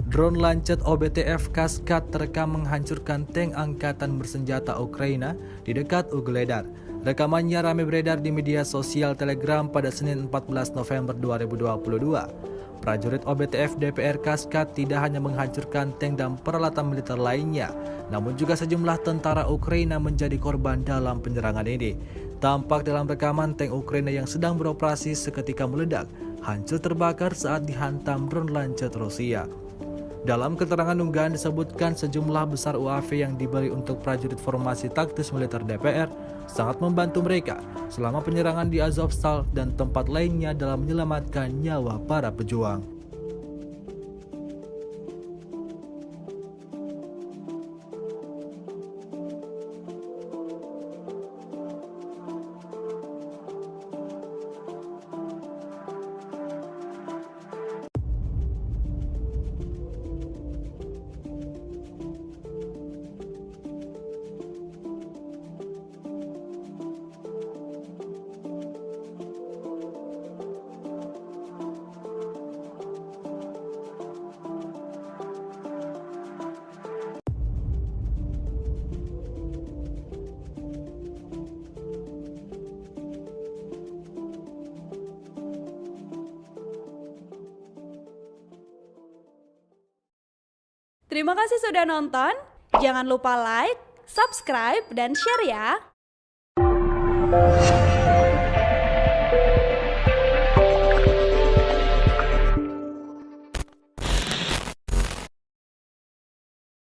Drone lancet OBTF Kaskad terekam menghancurkan tank angkatan bersenjata Ukraina di dekat Ugledar. Rekamannya ramai beredar di media sosial Telegram pada Senin 14 November 2022. Prajurit OBTF DPR Kaskad tidak hanya menghancurkan tank dan peralatan militer lainnya, namun juga sejumlah tentara Ukraina menjadi korban dalam penyerangan ini. Tampak dalam rekaman tank Ukraina yang sedang beroperasi seketika meledak, hancur terbakar saat dihantam drone lancet Rusia. Dalam keterangan unggahan disebutkan sejumlah besar UAV yang diberi untuk prajurit formasi taktis militer DPR sangat membantu mereka selama penyerangan di Azovstal dan tempat lainnya dalam menyelamatkan nyawa para pejuang. Terima kasih sudah nonton. Jangan lupa like, subscribe, dan share ya.